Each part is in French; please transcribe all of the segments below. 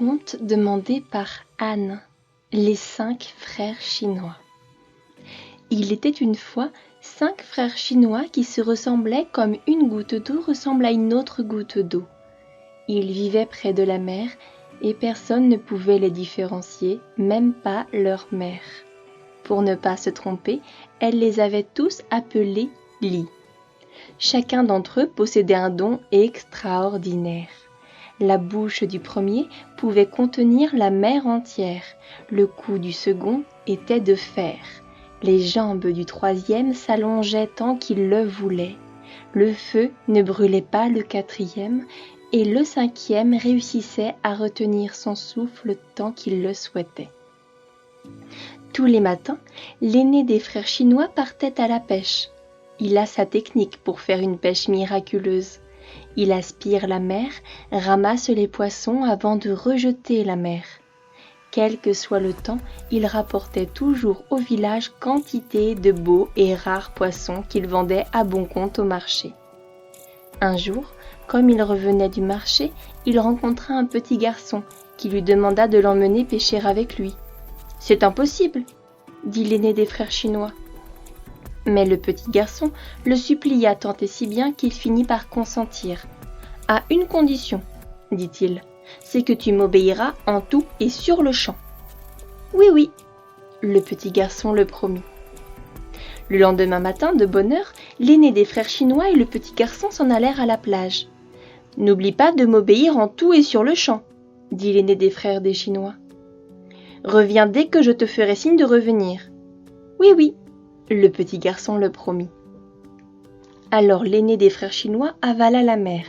conte demandé par Anne, les 5 frères chinois. Il était une fois 5 frères chinois qui se ressemblaient comme une goutte d'eau ressemble à une autre goutte d'eau. Ils vivaient près de la mer et personne ne pouvait les différencier, même pas leur mère. Pour ne pas se tromper, elle les avait tous appelés Li. Chacun d'entre eux possédait un don extraordinaire. La bouche du premier pouvait contenir la mer entière, le cou du second était de fer, les jambes du troisième s'allongeaient tant qu'il le voulait, le feu ne brûlait pas le quatrième, et le cinquième réussissait à retenir son souffle tant qu'il le souhaitait. Tous les matins, l'aîné des frères chinois partait à la pêche. Il a sa technique pour faire une pêche miraculeuse. Il aspire la mer, ramasse les poissons avant de rejeter la mer. Quel que soit le temps, il rapportait toujours au village quantité de beaux et rares poissons qu'il vendait à bon compte au marché. Un jour, comme il revenait du marché, il rencontra un petit garçon qui lui demanda de l'emmener pêcher avec lui. « C'est impossible !» dit l'aîné des frères chinois. Mais le petit garçon le supplia tant et si bien qu'il finit par consentir. « À une condition, dit-il, c'est que tu m'obéiras en tout et sur le champ. »« Oui, oui, le petit garçon le promit. » Le lendemain matin, de bonne heure, l'aîné des frères chinois et le petit garçon s'en allèrent à la plage. « N'oublie pas de m'obéir en tout et sur le champ, dit l'aîné des frères des Chinois. « Reviens dès que je te ferai signe de revenir. »« Oui, oui, le petit garçon le promit. » Alors l'aîné des frères chinois avala la mer.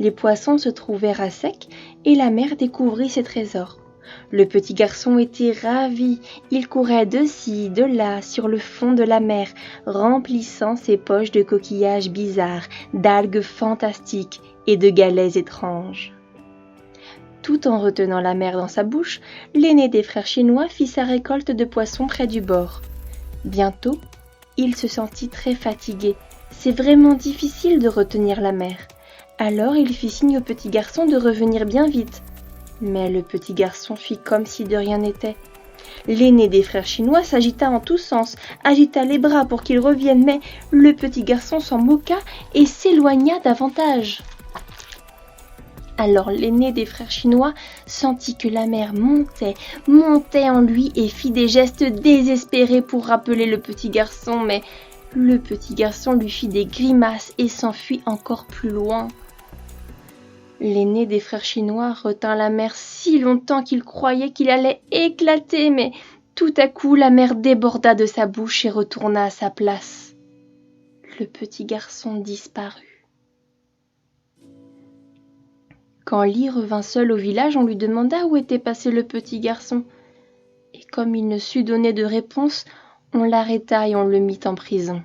Les poissons se trouvèrent à sec et la mer découvrit ses trésors. Le petit garçon était ravi, il courait de ci, de là, sur le fond de la mer, remplissant ses poches de coquillages bizarres, d'algues fantastiques et de galets étranges. Tout en retenant la mer dans sa bouche, l'aîné des frères chinois fit sa récolte de poissons près du bord. Bientôt, il se sentit très fatigué. C'est vraiment difficile de retenir la mer. Alors il fit signe au petit garçon de revenir bien vite. Mais le petit garçon fit comme si de rien n'était. L'aîné des frères chinois s'agita en tous sens, agita les bras pour qu'il revienne, mais le petit garçon s'en moqua et s'éloigna davantage. Alors l'aîné des frères chinois sentit que la mer montait en lui et fit des gestes désespérés pour rappeler le petit garçon, mais le petit garçon lui fit des grimaces et s'enfuit encore plus loin. L'aîné des frères chinois retint la mer si longtemps qu'il croyait qu'il allait éclater, mais tout à coup la mer déborda de sa bouche et retourna à sa place. Le petit garçon disparut. Quand Li revint seul au village, on lui demanda où était passé le petit garçon. Et comme il ne sut donner de réponse, on l'arrêta et on le mit en prison.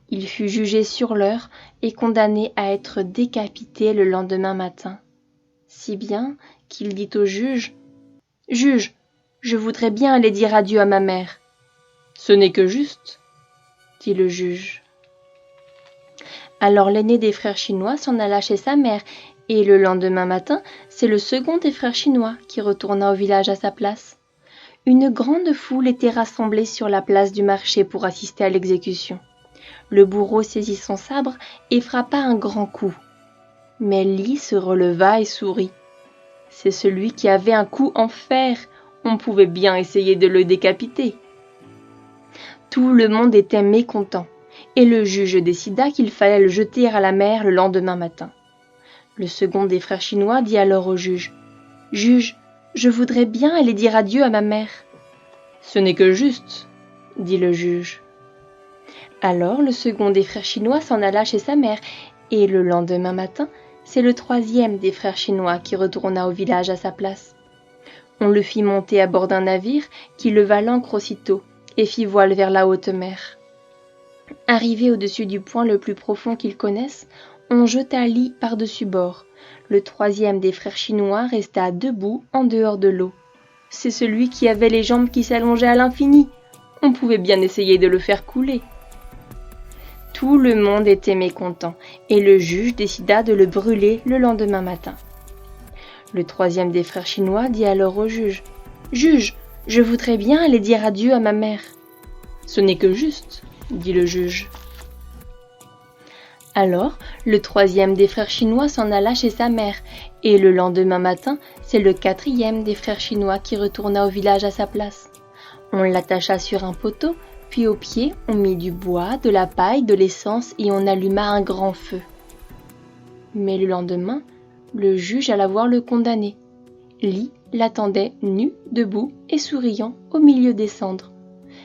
Il fut jugé sur l'heure et condamné à être décapité le lendemain matin. Si bien qu'il dit au juge « Juge, je voudrais bien aller dire adieu à ma mère. »« Ce n'est que juste, » dit le juge. Alors l'aîné des frères chinois s'en alla chez sa mère, et le lendemain matin, c'est le second des frères chinois qui retourna au village à sa place. Une grande foule était rassemblée sur la place du marché pour assister à l'exécution. Le bourreau saisit son sabre et frappa un grand coup. Mais Li se releva et sourit. C'est celui qui avait un coup en fer. On pouvait bien essayer de le décapiter. Tout le monde était mécontent, et le juge décida qu'il fallait le jeter à la mer le lendemain matin. Le second des frères chinois dit alors au juge « Juge, je voudrais bien aller dire adieu à ma mère. »« Ce n'est que juste, » dit le juge. Alors le second des frères chinois s'en alla chez sa mère, et le lendemain matin, c'est le troisième des frères chinois qui retourna au village à sa place. On le fit monter à bord d'un navire qui leva l'ancre aussitôt et fit voile vers la haute mer. Arrivé au-dessus du point le plus profond qu'ils connaissent, on jeta Li par-dessus bord. Le troisième des frères chinois resta debout en dehors de l'eau. C'est celui qui avait les jambes qui s'allongeaient à l'infini. On pouvait bien essayer de le faire couler. Tout le monde était mécontent et le juge décida de le brûler le lendemain matin. Le troisième des frères chinois dit alors au juge: « Juge, je voudrais bien aller dire adieu à ma mère. »« Ce n'est que juste, » dit le juge. Alors, le troisième des frères chinois s'en alla chez sa mère, et le lendemain matin, c'est le quatrième des frères chinois qui retourna au village à sa place. On l'attacha sur un poteau, puis au pied, on mit du bois, de la paille, de l'essence, et on alluma un grand feu. Mais le lendemain, le juge alla voir le condamné. Li l'attendait, nu, debout et souriant, au milieu des cendres.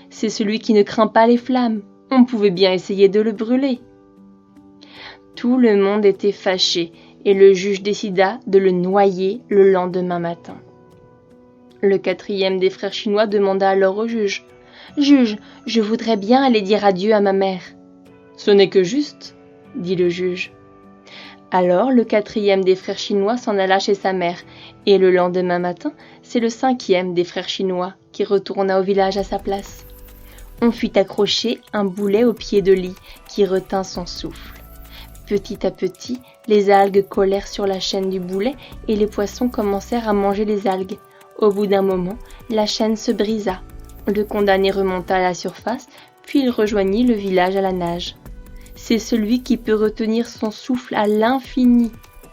C'est celui qui ne craint pas les flammes. On pouvait bien essayer de le brûler. Tout le monde était fâché, et le juge décida de le noyer le lendemain matin. Le quatrième des frères chinois demanda alors au juge: « Juge, je voudrais bien aller dire adieu à ma mère. »« Ce n'est que juste, » dit le juge. Alors le quatrième des frères chinois s'en alla chez sa mère, et le lendemain matin, c'est le cinquième des frères chinois qui retourna au village à sa place. On fit accrocher un boulet au pied de Li qui retint son souffle. Petit à petit, les algues collèrent sur la chaîne du boulet et les poissons commencèrent à manger les algues. Au bout d'un moment, la chaîne se brisa. Le condamné remonta à la surface, puis il rejoignit le village à la nage. C'est celui qui peut retenir son souffle à l'infini.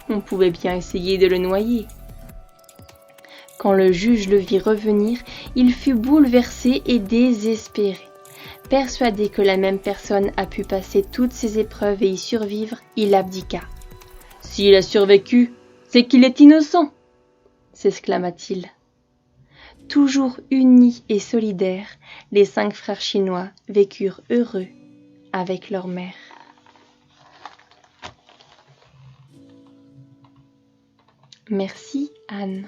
On pouvait bien essayer de le noyer. Quand le juge le vit revenir, il fut bouleversé et désespéré. Persuadé que la même personne a pu passer toutes ces épreuves et y survivre, il abdiqua. « S'il a survécu, c'est qu'il est innocent !» s'exclama-t-il. Toujours unis et solidaires, les 5 frères chinois vécurent heureux avec leur mère. Merci Anne.